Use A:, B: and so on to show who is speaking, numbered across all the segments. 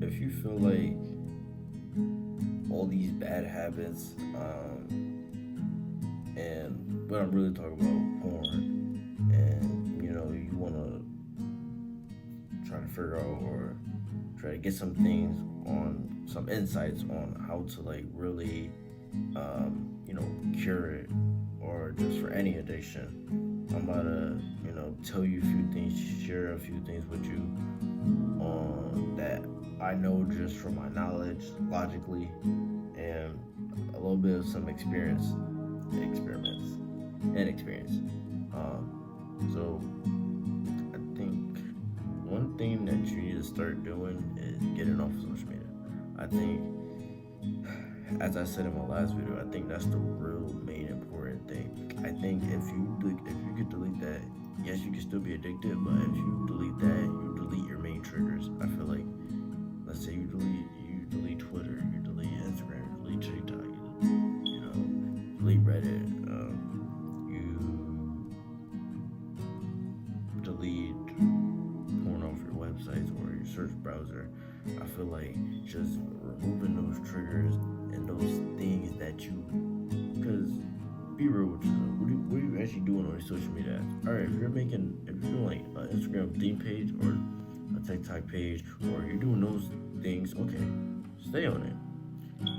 A: if you feel like all these bad habits, and but I'm really talking about porn, and you want to try to figure out or try to get some things on some insights on how to like really, cure it, or just for any addiction. I'm about to, tell you a few things, share a few things with you on that I know just from my knowledge, logically, and a little bit of some experiments, and experience. So I think one thing that you need to start doing is getting off of social media. I think, as I said in my last video, I think that's the real main important thing. I think if you could delete that, yes, you can still be addicted, but if you delete that, you delete your main triggers. I feel like, let's say you delete Twitter, you delete Instagram, you delete TikTok, delete Reddit, you delete porn off your websites or your search browser. I feel like just removing those triggers and those things that you, because be real with yourself. What are you actually doing on your social media apps? All right, if you're doing like an Instagram theme page or a TikTok page, or you're doing those things, okay, stay on it.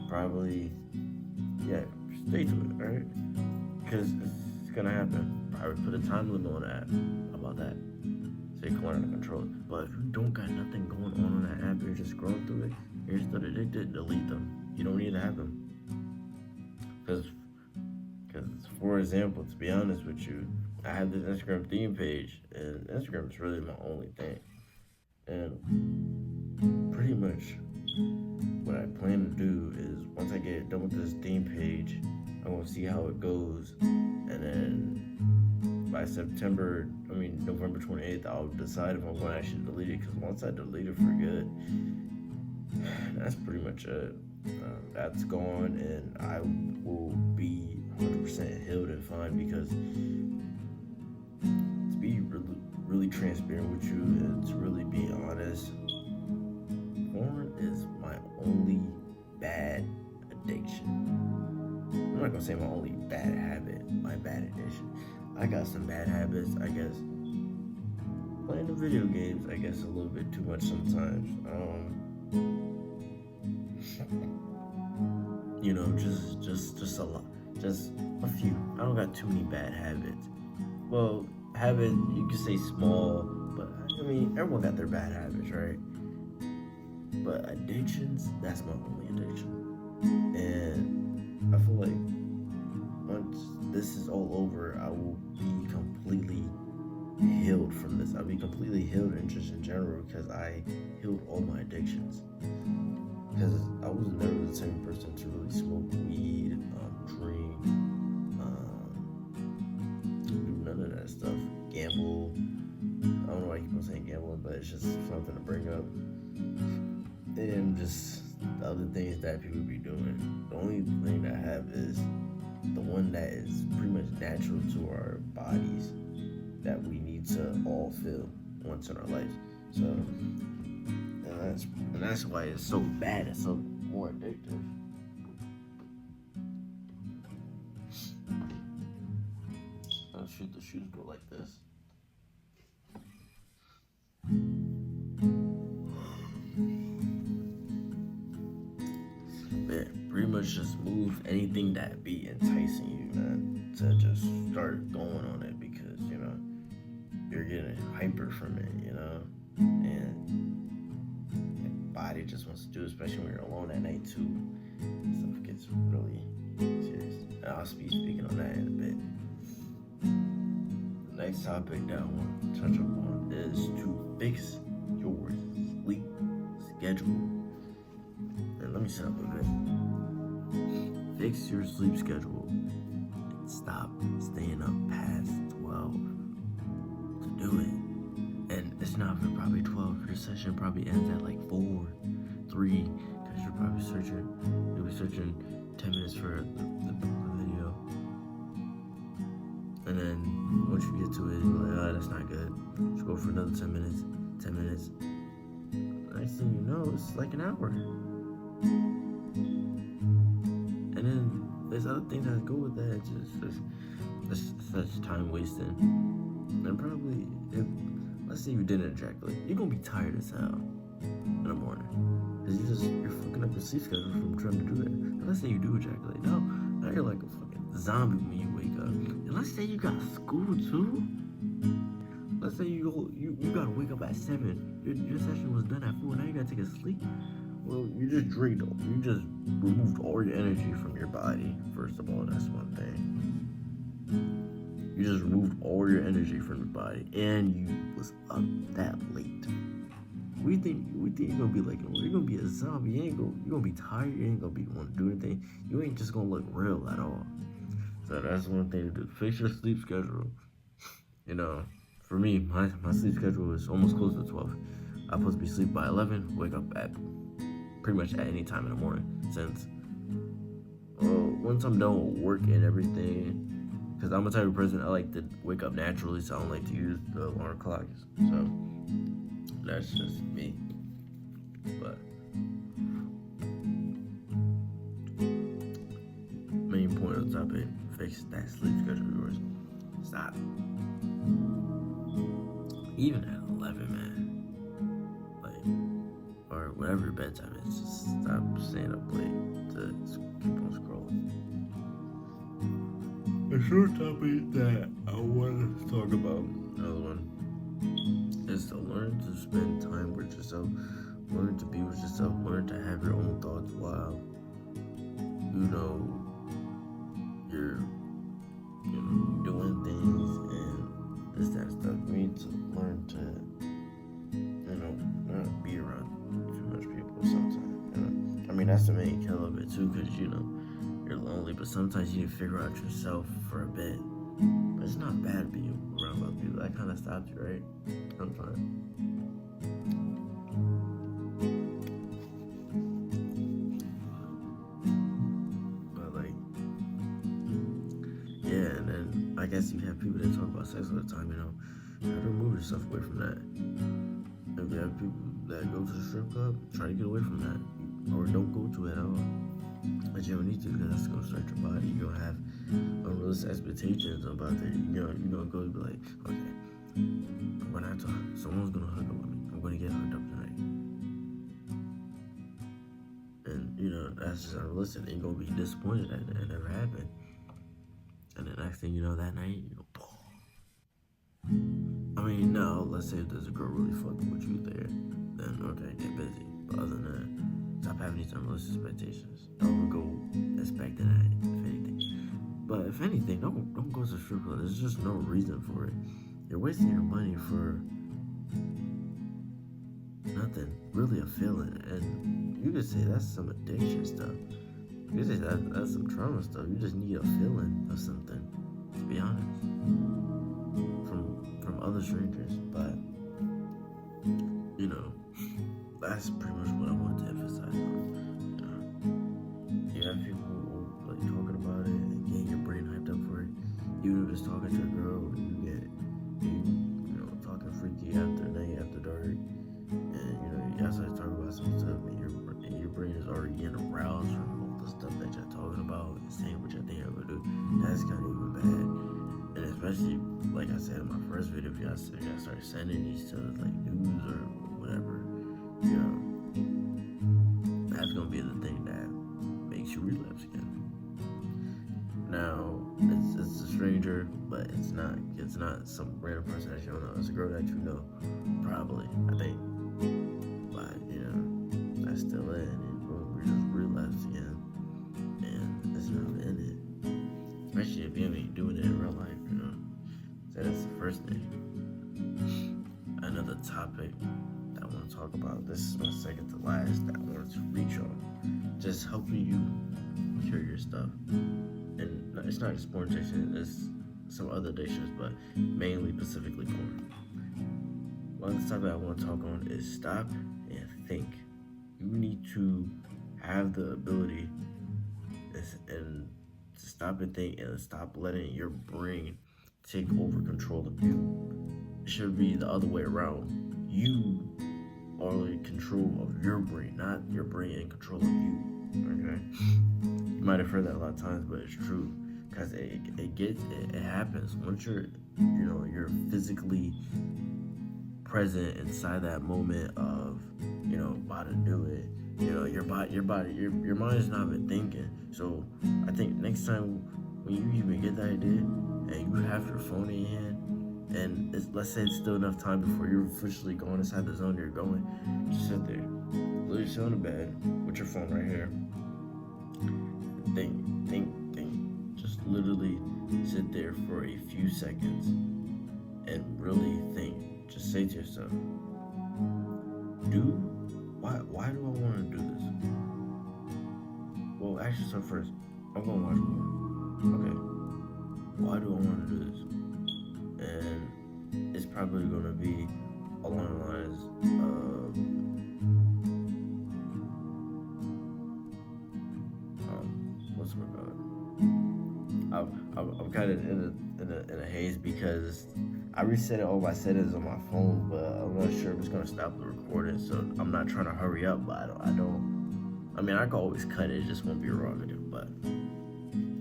A: Probably, yeah, stay to it, all right? Because it's gonna happen. Probably put a time limit on that. How about that? So you can learn to control it. But if you don't got nothing going on that app, you're just scrolling through it, you're still addicted, delete them. You don't need to have them. Because, for example, to be honest with you, I have this Instagram theme page, and Instagram is really my only thing. And pretty much what I plan to do is, once I get done with this theme page, I want to see how it goes, and then by November 28th, I'll decide if I'm going to actually delete it. Because once I delete it for good, that's pretty much it. That's gone, and I will be 100% healed and fine. Because to be really, really transparent with you, and to really be honest, porn is my only bad addiction. I'm not gonna say my only bad habit, my bad addiction. I got some bad habits, I guess. Playing the video games, I guess, a little bit too much sometimes. Just a lot, just a few. I don't got too many bad habits. Well, habit, you could say small, but I mean, everyone got their bad habits, right? But addictions, that's my only addiction. And I feel like once this is all over, I will be completely healed from this. I'll be completely healed in general, because I healed all my addictions. Because I was never the same person to really smoke weed, drink, do none of that stuff. Gamble. I don't know why I keep on saying gambling, but it's just something to bring up. And just the other things that people be doing. The only thing that I have is the one that is pretty much natural to our bodies, that we need to all feel once in our lives. So, and that's why it's so bad. It's so more addictive. The shoes go like this. Yeah, pretty much just move anything that be enticing you, man, to just start going on it, because you're getting hyper from it, and your body just wants to do it, especially when you're alone at night too. Stuff gets really serious. And I'll be speaking on that in a bit. The next topic that I want to touch upon is to fix your sleep schedule. And let me set up a bit. Fix your sleep schedule. Stop staying up past 12 to do it. And it's not even probably 12. Your session probably ends at like 4, 3, because you'll be searching 10 minutes for the video. And then once you get to it, you're like, oh, that's not good. Just go for another 10 minutes. 10 minutes. next thing you know, it's like an hour. And then there's other things that go with that. It's such time wasting. And probably, let's say you didn't ejaculate, you're gonna be tired as hell in the morning. Because you're fucking up your sleep schedule from trying to do that. And let's say you do ejaculate. Now you're like a fucking zombie when you wake up. And let's say you got school too. Let's say you gotta wake up at 7. Your session was done at 4. Now you gotta take a sleep. Well, you just drained all. You just removed all your energy from your body. First of all, that's one thing. You just removed all your energy from your body, and you was up that late. We think you're gonna be like, you're gonna be a zombie. You're gonna be tired. You ain't gonna be want to do anything. You ain't just gonna look real at all. So that's one thing to do. Fix your sleep schedule. You know, for me, my sleep schedule is almost close to 12. I'm supposed to be asleep by 11. Wake up at pretty much at any time in the morning. Since once I'm done with work and everything, because I'm a type of person, I like to wake up naturally, so I don't like to use the alarm clocks. So that's just me. But main point of the topic, fix that sleep schedule of yours. Stop. Even at 11, man. Like, or whatever your bedtime is, just stop staying up late to keep on scrolling. A short topic that I want to talk about, another one, is to learn to spend time with yourself, learn to be with yourself, learn to have your own thoughts while you're doing things and this, that stuff. We need to learn to not be around too much people sometimes. I mean, that's the main kill of it too, because you're lonely, but sometimes you need to figure out yourself for a bit. But it's not bad being around other people. That kind of stops you, right? Sometimes. But yeah, and then I guess you have people that talk about sex all the time, Try to remove yourself away from that. If you have people that go to the strip club, try to get away from that. Or don't go to it at all. But you don't need to, because that's going to start your body. You're going to have unrealistic expectations about that. You're going to go and be like, okay, when I talk, someone's going to hook up with me. I'm going to get hooked up tonight. And, that's just unrealistic. And you're going to be disappointed that it never happened. And the next thing you know, that night, I mean, no, let's say if there's a girl really fucking with you there, then okay, get busy. But other than that, stop having these unrealistic expectations. Don't go expecting that, if anything. But if anything, don't go to the strip club. There's just no reason for it. You're wasting your money for nothing, really a feeling. And you could say that's some addiction stuff. You could say that's some trauma stuff. You just need a feeling of something, to be honest. From other strangers. But that's pretty much what I want to emphasize on. You have people talking about it and getting your brain hyped up for it. Even if it's talking to a girl, you get talking freaky after night, after dark, and you guys start talking about some stuff, and your brain is already getting aroused from all the stuff that you're talking about and saying what you think you're gonna do. That's kind of even bad. And especially, like I said in my first video, if y'all start sending these to news or whatever, that's gonna be the thing that makes you relapse again. Now, it's a stranger, but it's not some random person that you don't know. It's a girl that you know, probably, I think. But that's still it, and we're just relapse again, and it's not in it. Especially if you ain't doing it in real life, So that's the first thing. Another topic that I want to talk about, this is my second to last, that I wanted to reach on. Just helping you cure your stuff. And it's not just porn addiction, it's some other addictions, but mainly specifically porn. One of the topics I want to talk on is stop and think. You need to have the ability and to stop and think and stop letting your brain take over control of you. It should be the other way around. You all in control of your brain, not your brain in control of you. Okay, you might have heard that a lot of times, but it's true, because it happens once you're physically present inside that moment of about to do it. Your mind is not even thinking. So I think next time when you even get that idea and you have your phone in your hand, and let's say it's still enough time before you're officially going inside the zone you're going, just sit there, literally sit on the bed with your phone right here, think, just literally sit there for a few seconds and really think. Just say to yourself, why do I want to do this? Well, ask yourself first, I'm going to watch porn. Okay, why do I want to do this? And it's probably going to be along the lines of, what's it called? I'm kind of in a haze because I reset all my settings on my phone, but I'm not sure if it's gonna stop the recording. So I'm not trying to hurry up, but I mean, I can always cut it. It just won't be raw video. But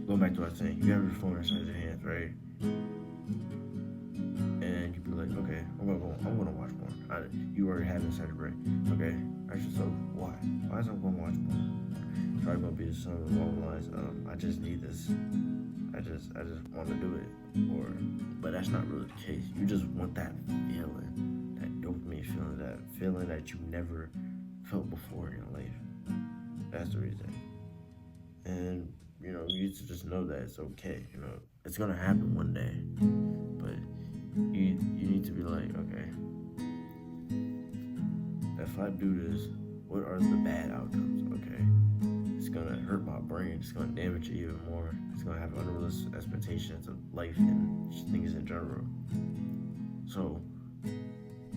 A: going back to what I was saying, you have your phone inside your hands, right? And you be like, okay, I'm gonna watch porn. You already have it inside your brain. Okay, ask yourself, why? Why is I gonna watch porn? It's probably gonna be something along the lines, I just need this. I just want to do it, but that's not really the case. You just want that feeling, that dopamine feeling, that feeling that you never felt before in your life. That's the reason. And you need to just know that it's okay. It's gonna happen one day, but you need to be like, okay, if I do this, what are the bad outcomes? Okay, it's gonna hurt my brain. It's gonna damage it even more. It's gonna have unrealistic expectations of life and things in general. So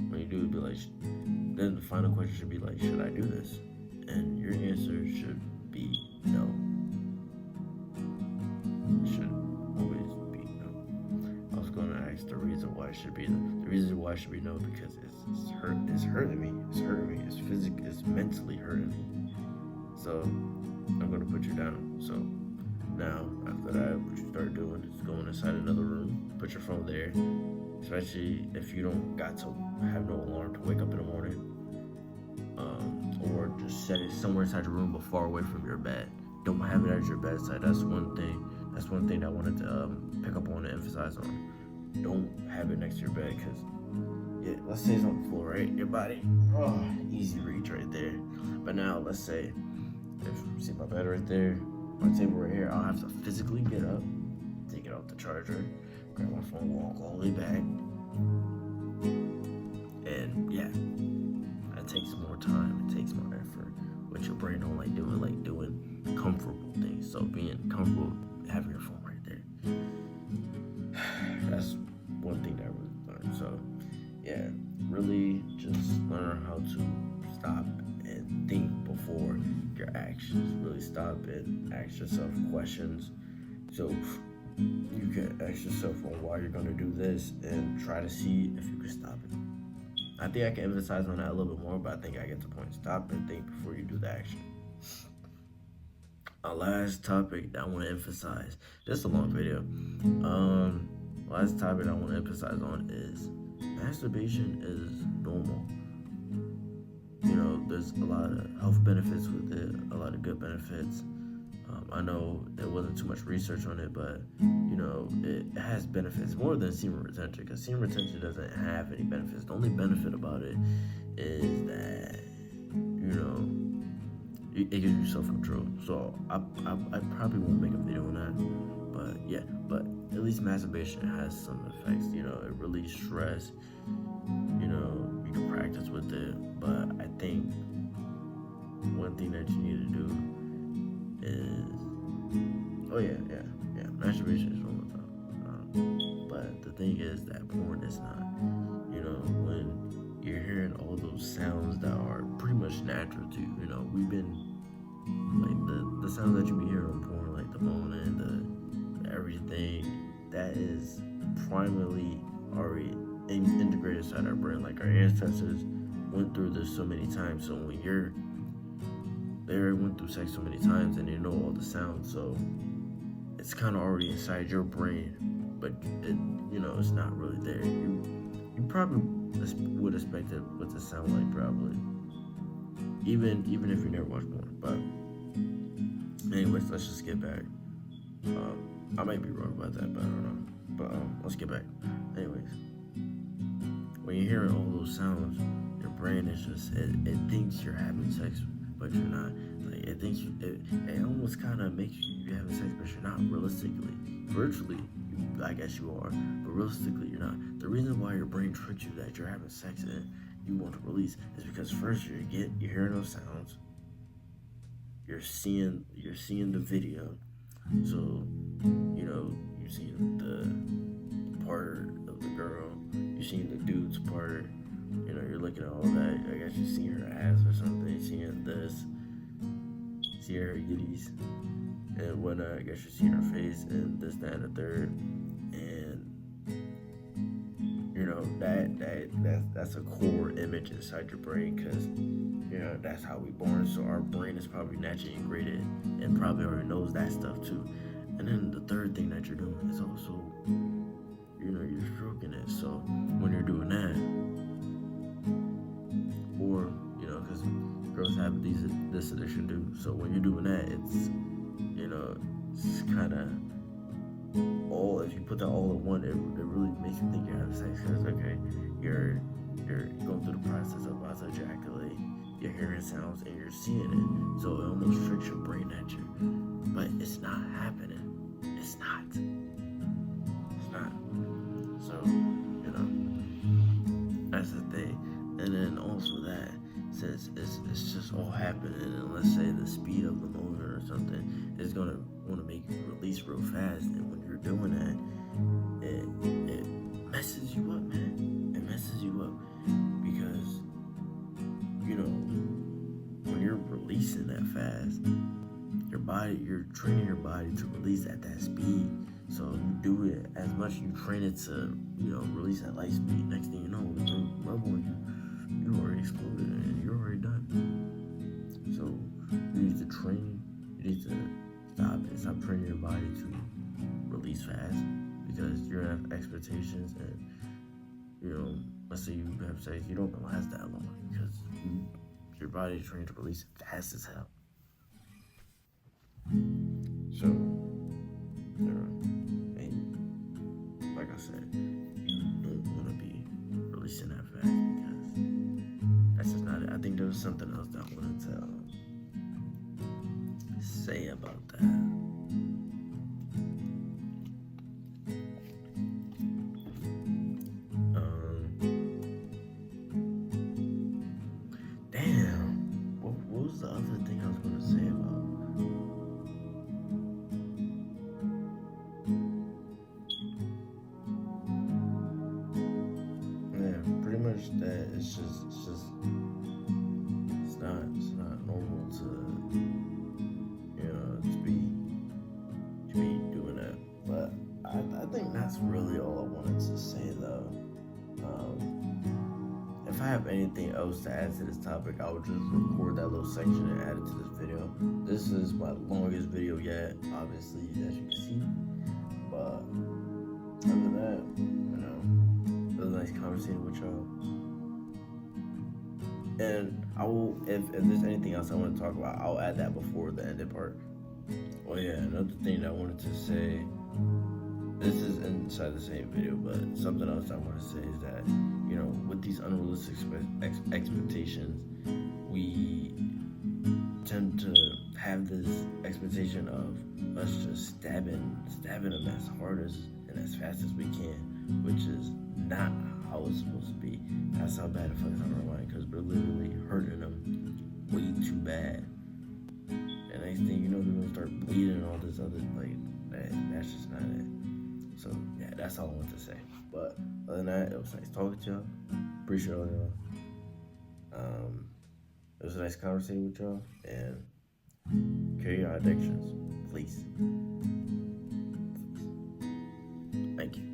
A: when you do it, be like, then the final question should be like, should I do this? And your answer should be no. It should always be no. I was gonna ask the reason why it should be no. The reason why it should be no because it's hurting me. It's hurting me. It's physically, it's mentally hurting me. So I'm gonna put you down. So now, after that, what you start doing is going inside another room, put your phone there, especially if you don't got to have no alarm to wake up in the morning, or just set it somewhere inside your room but far away from your bed. Don't have it at your bedside. That's one thing that I wanted to pick up on and emphasize on. Don't have it next to your bed, because let's say it's on the floor, right? Your body, easy reach right there. But now, let's say, if you see my bed right there, my table right here, I'll have to physically get up, take it out the charger, grab my phone, walk all the way back, and that takes more time, it takes more effort, which your brain don't like doing comfortable things. So being comfortable, having your phone right there, that's one thing that I really learned. So really just learn how to stop and think before your actions. Really stop and ask yourself questions, so you can ask yourself on why you're going to do this and try to see if you can stop it. I think I can emphasize on that a little bit more, but I think I get the point. Stop and think before you do the action. Our last topic that I want to emphasize, just a long video, last topic I want to emphasize on is masturbation is normal. There's a lot of health benefits with it, a lot of good benefits. I know there wasn't too much research on it, but it has benefits more than semen retention, because semen retention doesn't have any benefits. The only benefit about it is that it gives you self-control. So I probably won't make a video on that, but at least masturbation has some effects. It relieves stress. You can practice with it, but I think one thing that you need to do is, masturbation is one of them. But the thing is that porn is not. When you're hearing all those sounds that are pretty much natural to you, we've been like the sounds that you be hearing on porn, like the moaning, the everything, that is primarily already integrated inside our brain. Like our ancestors went through this so many times. So when they already went through sex so many times and they know all the sounds, so it's kind of already inside your brain, but it's not really there. You probably would expect it what to sound like, probably, even if you never watched porn. But anyways, let's just get back. I might be wrong about that, but I don't know. But let's get back. Anyways, when you're hearing all those sounds, your brain is just it thinks you're having sex, but you're not. Like it thinks it almost kind of makes you having sex, but you're not realistically. Virtually, I guess you are, but realistically you're not. The reason why your brain tricks you that you're having sex and you want to release is because first you're hearing those sounds. You're seeing the video, so you're seeing the part of the girl, you're seeing the dude's part. You're looking at all that. I guess you're seeing her ass or something, seeing this, seeing her yitties and whatnot. I guess you're seeing her face and this, that, and the third. And that's a core image inside your brain, because that's how we born. So our brain is probably naturally ingrained and probably already knows that stuff too. And then the third thing that you're doing is also you're stroking it. So when you're doing that, or because girls have this addiction too. So when you're doing that, it's kind of all. If you put that all in one, it really makes you think you're having sex. Because you're going through the process of about to ejaculate, you're hearing sounds and you're seeing it. So it almost tricks your brain at you, but it's not happening. It's not. So that's the thing. And then also that, since it's just all happening, and let's say the speed of the motor or something is gonna want to make you release real fast, and when you're doing that, it messes you up, man. It messes you up because when you're releasing that fast, you're training your body to release at that speed. So you do it as much, you train it to release at light speed. Next thing you know, it's rubble you already exploded and you're already done. So you need to train. You need to stop training your body to release fast, because you're gonna have expectations, and let's say you have sex, you don't last that long because your body is trained to release fast as hell. So and like I said, you don't want to be releasing that fast, because that's just not it. I think there was something else that I wanted to say about that. What was the other thing I was going to say about? That it's not normal to be doing that. But I think that's really all I wanted to say, though. If I have anything else to add to this topic, I would just record that little section and add it to this video. This is my longest video yet, obviously, as you can see. But other than that, it was nice conversating with y'all. And I will, if there's anything else I want to talk about, I'll add that before the ended part. Oh yeah, another thing that I wanted to say, this is inside the same video, but something else I want to say is that, with these unrealistic expectations, we tend to have this expectation of us just stabbing them as hard as and as fast as we can, which is not how it's supposed to be. That's how bad it fucks up our mind, because we're literally hurting them way too bad. And next thing you know, they're gonna start bleeding and all this other, that's just not it. So yeah, that's all I want to say. But other than that, it was nice talking to y'all. Appreciate all y'all. It was a nice conversation with y'all, and carry your addictions, please. Thank you.